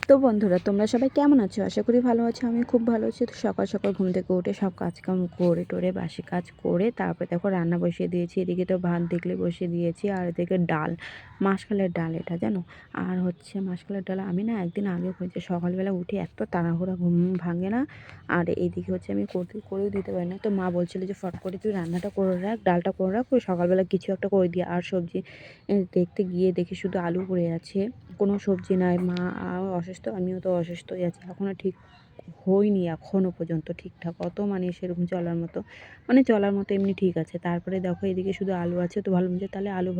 তো বন্ধুরা, তোমরা সবাই কেমন আছো? আশা করি ভালো আছো। আমি খুব ভালো আছি। তো সকাল সকাল ঘুম থেকে উঠে সব কাজকাম করে টোরে বাসি কাজ করে তারপরে দেখো রান্না বসিয়ে দিয়েছি। এদিকে তো ভাত দেখলে বসিয়ে দিয়েছি, আর এদিকে ডাল, মাসকলাইয়ের ডাল এটা জানো। আর হচ্ছে মাসকলাইয়ের ডাল আমি না একদিন আগে হয়েছে সকালবেলা উঠে এত তাড়াহুড়া ঘুম ভাঙে না। আর এইদিকে হচ্ছে আমি করেও দিতে পারি না। তো মা বলছিল যে ফট করে তুই রান্নাটা করে রাখ, ডালটা করে রাখ, ওই সকালবেলা কিছু একটা করে দিয়ে। আর সবজি দেখতে গিয়ে দেখি শুধু আলু পড়ে আছে, কোনো সবজি নাই। মা অসুস্থ, আমিও তো অসুস্থই আছি, এখনও ঠিক হইনি এখনও পর্যন্ত ঠিকঠাক, অত মানে সেরকম চলার মতো, মানে চলার মতো এমনি ঠিক আছে। তারপরে দেখো এদিকে শুধু আলু আছে, তো ভালো মতো তাহলে আলু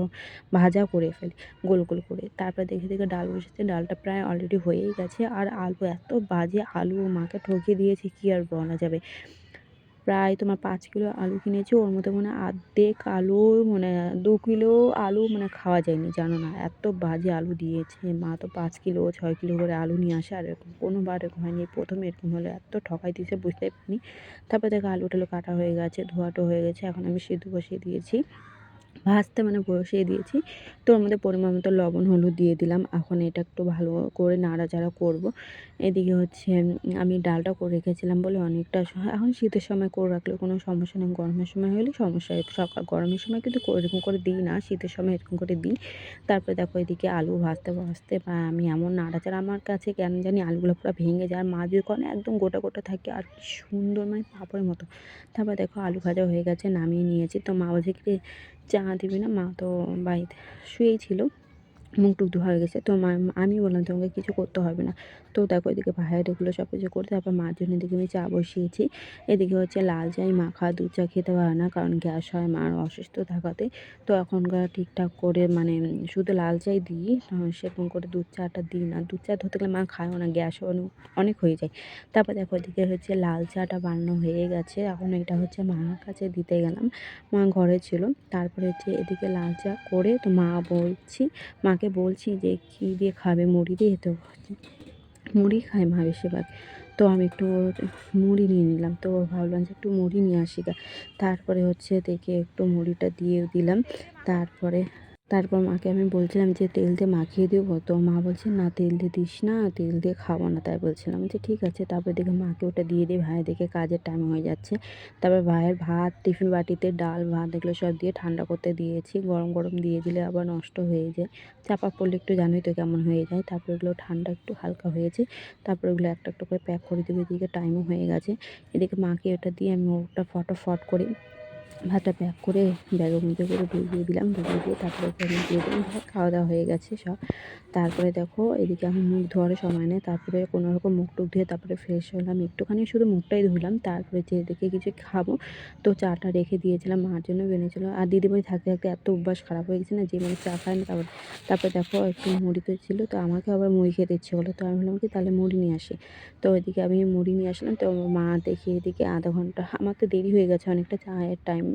ভাজা করে ফেলি গোল গোল করে। তারপরে দেখে দেখে ডাল বসেছে, ডালটা প্রায় অলরেডি হয়েই গেছে। আর আলু এত বাজে আলু, মাকে ঠকিয়ে দিয়েছি কি আর বলা যাবে। প্রায় তোমার 5 কিলো আলু কিনেছি, ওর মধ্যে মানে অর্ধেক আলু, মানে 2 কিলো আলু মানে খাওয়া যায়নি জানো না, এত বাজে আলু দিয়েছে। মা তো 5 কিলো 6 কিলো করে আলু নিয়ে আসে, আর এরকম কোনোবার এরকম হয়নি, প্রথমে এরকম হলো, এত ঠকাই দিয়েছে বুঝতেই পারিনি। তারপর দেখো আলু টালু কাটা হয়ে গেছে, ধোয়াটো হয়ে গেছে, এখন আমি সিদ্ধ বসিয়ে দিয়েছি, ভাজতে মানে বসিয়ে দিয়েছি। তো ওর মধ্যে পরিমাণ মতো লবণ হলুদ দিয়ে দিলাম। এখন এটা একটু ভালো করে নাড়াচাড়া করব। এদিকে হচ্ছে আমি ডালটা করে রেখেছিলাম বলে অনেকটা এখন শীতের সময় করে রাখলে কোনো সমস্যা নেই, গরমের সময় হলে সমস্যা হয়। সকাল গরমের সময় কিন্তু এরকম করে দিই না, শীতের সময় এরকম করে দিই। তারপরে দেখো এদিকে আলু ভাজতে ভাজতে আমি এমন নাড়াচাড়া, আমার কাছে কেন জানি আলুগুলো পুরো ভেঙে যায়, আর মা যদি করে একদম গোটা গোটা থাকে আর কি সুন্দর, মানে পাঁপড়ের মতো। তারপর দেখো আলু ভাজা হয়ে গেছে, নামিয়ে নিয়েছি। তো মা বলছে কি চা দিবি না? মা তো বাড়িতে শুয়েই ছিল, মুখ টুক ধোয়া হয়ে গেছে। তো আমি বললাম তোমাকে কিছু করতে হবে না। তো দেখো এদিকে ভাইয়ের এগুলো সব কিছু করে তারপর মার জন্য এদিকে আমি চা বসিয়েছি। এদিকে হচ্ছে লাল চাই, মাখা দুধ চা খেতে পারে না, কারণ গ্যাস হয় মার অসুস্থ থাকাতে। তো এখনকার ঠিকঠাক করে মানে শুধু লাল চাই দিই, সেরকম করে দুধ চাটা দিই না। দুধ চা ধরতে গেলে মা খায়ও না, গ্যাস অনেক হয়ে যায়। তারপর দেখো এদিকে হচ্ছে লাল চাটা বানানো হয়ে গেছে, এখন এটা হচ্ছে মার কাছে দিতে গেলাম, মা ঘরে ছিল। তারপরে হচ্ছে এদিকে লাল চা করে তো মাকে বলছি যে কী দিয়ে খাবে, মুড়ি দিয়ে? তো মুড়ি খায় মা বেশিরভাগ। তো আমি একটু মুড়ি নিয়ে নিলাম, তো ভাবলাম যে একটু মুড়ি নিয়ে আসি গা। তারপরে হচ্ছে দেখে একটু মুড়িটা দিয়ে দিলাম। তারপর মাকে আমি বলছিলাম যে তেল দিয়ে মাখিয়ে দেবো, তো মা বলছে না তেল দিয়ে দিস না, তেল দিয়ে খাবো না। তাই বলছিলাম যে ঠিক আছে। তারপর দেখে মাকে ওটা দিয়ে দিই, ভাই দেখে কাজের টাইম হয়ে যাচ্ছে। তারপর ভাইয়ের ভাত, টিফিন বাটিতে ডাল ভাত এগুলো সব দিয়ে ঠান্ডা করতে দিয়েছি, গরম গরম দিয়ে দিলে আবার নষ্ট হয়ে যায়, চাপা পড়লে একটু জানোই তো কেমন হয়ে যায়। তারপর এগুলো ঠান্ডা একটু হালকা হয়েছে, তারপর এগুলো একটা একটা করে প্যাক করে দেবো। এদিকে টাইমও হয়ে গেছে, এদিকে মাকে ওটা দিয়ে আমি ওটা ফটাফট করে ভাতটা প্যাক করে ব্যাগের মধ্যে করে ঢুকিয়ে দিলাম, ঢুকিয়ে দিয়ে তারপরে ওকে আমি দিয়ে দিলাম। ভাত খাওয়া দাওয়া হয়ে গেছে সব। তারপরে দেখো এদিকে আমি মুখ ধোয়ার সময় নেই, তারপরে কোনোরকম মুখ টুক ধুয়ে তারপরে ফ্রেশ হলাম, একটুখানি শুধু মুখটাই ধুলাম। তারপরে যে এদিকে কিছু খাবো, তো চাটা রেখে দিয়েছিলাম, মার জন্য বেনেছিলাম। আর দিদিমণি থাকতে থাকতে এত অভ্যাস খারাপ হয়ে গেছে না, যে মানে চা খায় না। তারপরে দেখো একটু মুড়ি তো ছিল, তো আমাকে আবার মুড়ি খেতে ইচ্ছে হলো, তো আমি ভাবলাম কি তাহলে মুড়ি নিয়ে আসি। তো এদিকে আমি মুড়ি নিয়ে আসলাম। তো মা দেখি এদিকে আধা ঘন্টা, আমার তো দেরি হয়ে গেছে অনেকটা, চায়ের টাইম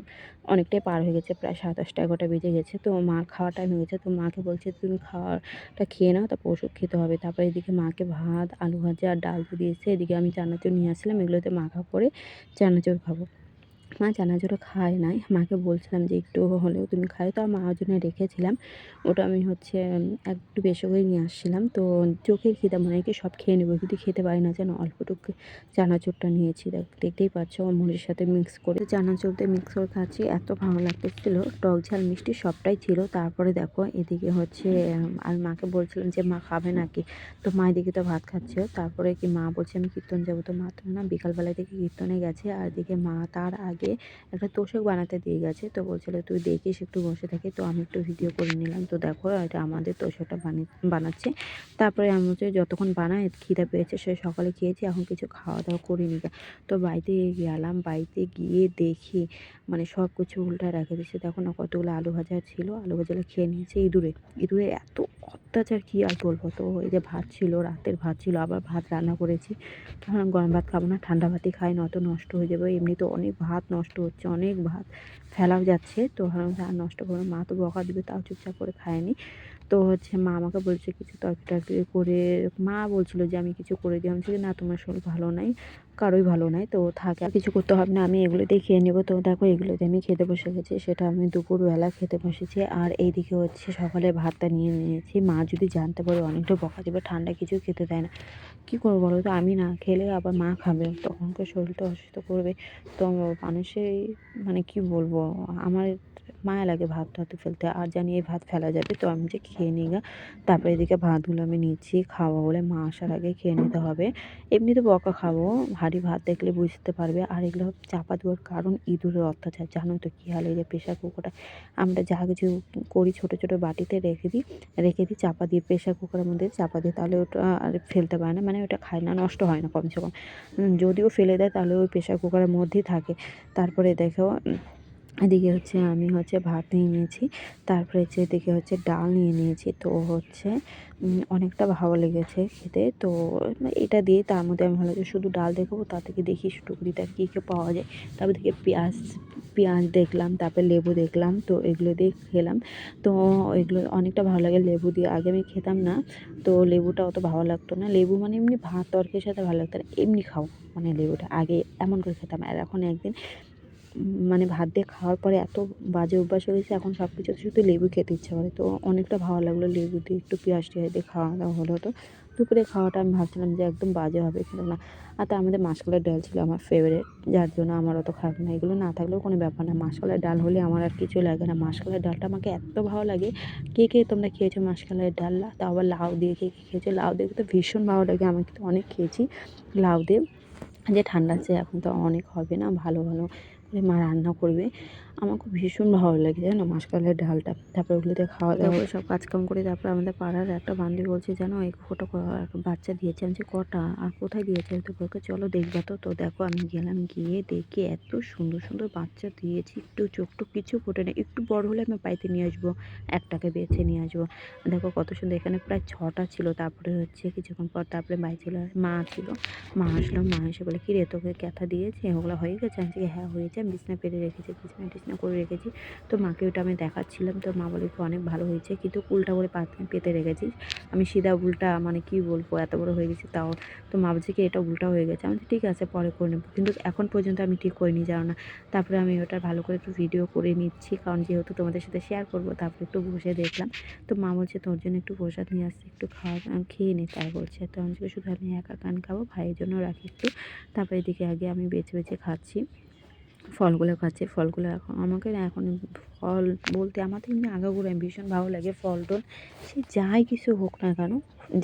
অনেকটাই পার হয়ে গেছে, প্রায় 10:30-11টা বেজে গেছে। তো মার খাওয়ার টাইম হয়ে গেছে, তো মাকে বলছে তুমি খাওয়াটা খেয়ে নাও, তারপর ওষুধ খেতে হবে। তারপর এদিকে মাকে ভাত, আলু ভাজা আর ডাল দিয়ে দিয়েছে। এদিকে আমি চানাচুর নিয়ে আসলাম, এগুলোতে মাখা করে চানাচুর খাবো। মা চানাচুরও খায় নাই, মাকে বলছিলাম যে একটু হলেও তুমি খাও, তো মার জন্য রেখেছিলাম। ওটা আমি হচ্ছে একটু বেশি করে নিয়ে আসছিলাম। তো চোখের খিদে মনে হয় কি সব খেয়ে নেবো, কিন্তু খেতে পারি না যেন, অল্পটুকু চানাচুরটা নিয়েছি, দেখতেই পাচ্ছ আমার মুড়ির সাথে মিক্স করে চানাচুর দিয়ে মিক্স করে খাচ্ছি, এত ভালো লাগতেছিল, টক ঝাল মিষ্টি সবটাই ছিল। তারপরে দেখো এদিকে হচ্ছে আর মাকে বলছিলাম যে মা খাবে নাকি, তো মা এদিকে তো ভাত খাচ্ছে। তারপরে কি মা বলছে আমি কীর্তন যাবো, তো মা তো না বিকালবেলায় থেকে কীর্তনে গেছে। আর এদিকে মা তার আগে একটা তোষক বানাতে দিয়ে গেছে, তো বলছিল তুই দেখিস একটু বসে থাকি, তো আমি একটু ভিডিও করে নিলাম। তো দেখো এটা আমাদের তোষকটা বানাচ্ছে। তারপরে আমি হচ্ছে যতক্ষণ বানায় খিদে পেয়েছে, সে সকালে খেয়েছি, এখন কিছু খাওয়া দাওয়া করিনি। তো বাড়িতে গেলাম, বাড়িতে গিয়ে দেখি মানে সব কিছু উল্টা রেখে দিচ্ছে। দেখো না কতগুলো আলু ভাজা ছিল, আলু ভাজাগুলো খেয়ে নিয়েছে ইঁদুরে এত অত্যাচার কী আর বলবো। তো এই যে ভাত ছিল, রাতের ভাত ছিল, আবার ভাত রান্না করেছি। তখন গরম ভাত খাবো না, ঠান্ডা ভাতই খাই, নয়তো নষ্ট হয়ে যাবে। এমনি তো অনেক ভাত নষ্ট হচ্ছে, অনেক ভাত ফেলাও যাচ্ছে, তো ভাবলাম আর নষ্ট করবো, মা তো বকা দিবে, তাও চুপচাপ করে খায়নি। তো হচ্ছে মা আমাকে বলছে কিছু তরকারি টরকারি করে, মা বলছিল যে আমি কিছু করে দিই, আমি বলছি না তোমার শরীর ভালো নাই, কারোই ভালো নয়, তো থাকে আর কিছু করতে হবে না, আমি এগুলো দিয়ে খেয়ে নেবো। তো দেখো এগুলো দিয়ে আমি খেতে বসে গেছি, সেটা আমি দুপুরবেলা খেতে বসেছি। আর এইদিকে হচ্ছে সকালে ভাতটা নিয়ে নিয়েছি। মা যদি জানতে পারে অনেকটা বকা দেবে, ঠান্ডা কিছু খেতে দেয় না। কী করবো বলো তো, আমি না খেলে আবার মা খাবে, তখনকার শরীরটা অসুস্থ করবে। তো মানুষের মানে কি বলবো, আমার মায়া লাগে ভাত টাত ফেলতে, আর জানি এই ভাত ফেলা যাবে, তো আমি যে খেয়ে নিই গা। তারপরে এদিকে ভাতগুলো আমি নিচ্ছি, খাওয়া বলে মা আসার আগে খেয়ে নিতে হবে। এমনিতে বকা খাবো, ভারী ভাত দেখলে বুঝতে পারবে। আর এগুলো চাপা দেওয়ার কারণ ইঁদুরের অত্যাচার, জানোই তো কী হাল। এই যে প্রেশার কুকারটা আমরা যা কিছু করি ছোটো ছোটো বাটিতে রেখে দিই চাপা দিয়ে, প্রেশার কুকারের মধ্যে চাপা দিই, তাহলে ওটা আর ফেলতে পারে না, মানে ওটা খায় না, নষ্ট হয় না কমসে কম। যদিও ফেলে দেয় তাহলে ওই প্রেশার কুকারের মধ্যেই থাকে। তারপরে দেখো এদিকে হচ্ছে আমি হচ্ছে ভাত নিয়ে নিয়েছি, তারপরে হচ্ছে এদিকে হচ্ছে ডাল নিয়ে নিয়েছি। তো হচ্ছে অনেকটা ভালো লেগেছে খেতে। তো এটা দিয়ে তার মধ্যে আমি ভাবলাম যে শুধু ডাল দেখাবো, তার থেকে দেখি টুকরিটা কী কী পাওয়া যায়। তারপর দেখি পেঁয়াজ দেখলাম, তারপরে লেবু দেখলাম, তো এগুলো দিয়ে খেলাম। তো এগুলো অনেকটা ভালো লাগে লেবু দিয়ে। আগে আমি খেতাম না, তো লেবুটা অত ভালো লাগতো না। লেবু মানে এমনি ভাত তরকারির সাথে ভালো লাগতো না, এমনি খাও মানে লেবুটা আগে এমন করে খেতাম। আর এখন একদিন মানে ভাত দিয়ে খাওয়ার পরে এত বাজে অভ্যাস হয়ে গেছে, এখন সব কিছুতে শুধু লেবু খেতে ইচ্ছা করে। তো অনেকটা ভালো লাগলো লেবু দিয়ে একটু পেঁয়াজ টিয়াজ দিয়ে খাওয়া দাওয়া হলো। তো দুপুরে খাওয়াটা আমি ভাবছিলাম যে একদম বাজে হবে, কিন্তু না। আর তার মধ্যে মাসকলাইয়ের ডাল ছিল আমার ফেভারিট, যার জন্য আমার অত খারাপ না। এগুলো না থাকলেও কোনো ব্যাপার না, মাসকলাইয়ের ডাল হলে আমার আর কিছু লাগে না। মাসকলাইয়ের ডালটা আমাকে এত ভালো লাগে। কে কে তোমরা খেয়েছো মাসকলাইয়ের ডাল? তাও আবার লাউ দিয়ে, কে কে খেয়েছো? লাউ দিয়ে তো ভীষণ ভালো লাগে, আমি কিন্তু অনেক খেয়েছি লাউ দিয়ে। যে ঠান্ডা আছে এখন তো অনেক হবে না, ভালো ভালো করে মা রান্না করবে। আমার খুব ভীষণ ভালো লাগে জানো মাসকলাইয়ের ডালটা। তারপরে ওগুলোতে খাওয়া দাওয়া করে সব কাজকাম করে তারপর আমাদের পাড়ার একটা বান্ধবী বলছে, জানো এই ফটো বাচ্চা দিয়েছে। আমি যে কটা আর কোথায় দিয়েছে? তো বলকে চলো দেখবা। তো তো দেখো আমি গেলাম, গিয়ে দেখি এত সুন্দর সুন্দর বাচ্চা দিয়েছি, একটু চোখ টোক কিছু ফোটে না। একটু বড় হলে আমি বাড়িতে নিয়ে আসবো, একটাকে বেছে নিয়ে আসবো। দেখো কত সুন্দর, এখানে প্রায় 6টা ছিল। তারপরে হচ্ছে কিছুক্ষণ পর তারপরে বাড়ি ছিল, মা ছিল। মা আসলো, মা এসে বলে, কী রে তোকে ক্যাথা দিয়েছে, ওগুলো হয়ে গেছে? আমি বলছি হ্যাঁ হয়েছে, আমি বিছনা পেতে রেখেছি, বিছনা টিছনা করে রেখেছি। তো মাকে ওটা আমি দেখাচ্ছিলাম, তো মা বলে কি অনেক ভালো হয়েছে, কিন্তু উল্টা করে পেতে রেখেছিস। আমি সিধা উল্টা মানে কি বলবো, এত বড় হয়ে গেছে তাও। তো মা বলছে কি এটা উল্টা হয়ে গেছে। আমি বলছি ঠিক আছে পরে করে নেবো, কিন্তু এখন পর্যন্ত আমি ঠিক করিনি, জানো না। তারপরে আমি ওটা ভালো করে একটু ভিডিও করে নিচ্ছি, কারণ যেহেতু তোমাদের সাথে শেয়ার করবো। তারপরে একটু বসে দেখলাম, তো মা বলছে তোর জন্য একটু প্রসাদ নিয়ে আসছি, একটু খেয়ে নে, তাই বলছে। তো আমি বলছি শুধু আমি একা কান খাবো, ভাইয়ের জন্য রাখি একটু। তারপরে এদিকে আগে আমি বেছে বেছে খাচ্ছি, ফলগুলো খাচ্ছি। ফলগুলো এখন আমাকে না এখন ফল বলতে আমাদের এমনি আগাগোড়াই ভীষণ ভালো লাগে ফল টল, সে যাই কিছু হোক না কেন,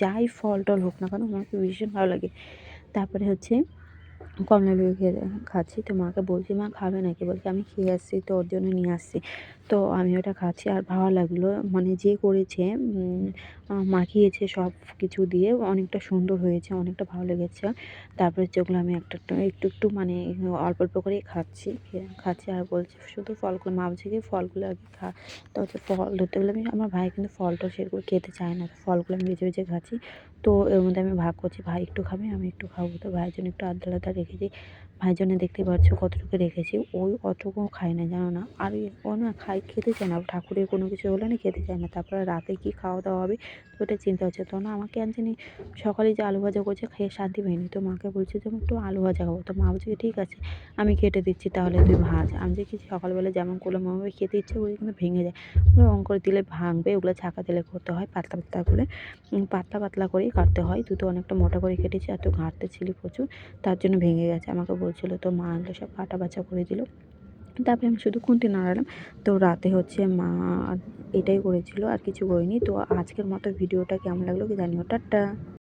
যাই ফল টল হোক না কেন, আমাকে ভীষণ ভালো লাগে। তারপরে হচ্ছে কমলালেবু খাচ্ছি। তো মাকে বলছি মা খাবে নাকি? বলছে আমি খেয়ে আসছি তো ওর জন্য নিয়ে আসছি। তো আমি ওটা খাচ্ছি আর ভালো লাগলো, মানে যে করেছে মাখিয়েছে সব কিছু দিয়ে, অনেকটা সুন্দর হয়েছে, অনেকটা ভালো লেগেছে। তারপরে যেগুলো আমি একটা একটু একটু মানে অল্প অল্প করেই খাচ্ছি আর বলছে শুধু ফলগুলো, মা বলছে কি ফলগুলো আগে খা। তো হচ্ছে ফল ধরতে গেলে আমি, আমার ভাই কিন্তু ফলটা সেরকম খেতে চায় না, ফলগুলো আমি বেছে বেছে খাচ্ছি। তো এর মধ্যে আমি ভাগ করছি, ভাই একটু খাবে আমি একটু খাবো। তো ভাইয়ের জন্য একটু আলাদা আলাদা রেখেছি। ভাইয়ের জন্য দেখতে পাচ্ছ কতটুকু রেখেছি, ওই অতটুকুও খায় না জানো না। আর ও না খেতে চায় না, ঠাকুরের কোনো কিছু হলে না খেতে চায় না। তারপরে রাতে কী খাওয়া দাওয়া হবে তো ওটা চিন্তা হচ্ছে। তো না আমাকে জানি সকালে যে আলু ভাজা করছে খেয়ে শান্তি পাইনি, তো মাকে বলছে যে আমি একটু আলু ভাজা খাবো। তো মা বলছে ঠিক আছে আমি কেটে দিচ্ছি, তাহলে তুই ভাজ। আমি যে কিছু সকালবেলা যেমন করলাম ওভাবে খেতে ইচ্ছে করে, কিন্তু ভেঙে যায়। অঙ্ক করে দিলে ভাঙবে, ওগুলো ছাঁকা দিলে করতে হয় পাতলা পাতলা করে, পাতলা পাতলা করেই কাটতে হয়। তুই তো অনেকটা মোটা করে কেটেছি, আর তুই ঘাঁটতে ছিলি প্রচুর, তার জন্য ভেঙে গেছে আমাকে বলছিল। তো মা এগুলো সব কাটা বাছা করে দিল। তারপরে আমি শুধু খুন্তি নাড়ালাম। তো রাতে হচ্ছে মা এটাই করেছিল, আর কিছু করিনি। তো আজকের মতো ভিডিওটা কেমন লাগলো কি জানিও, টাটা।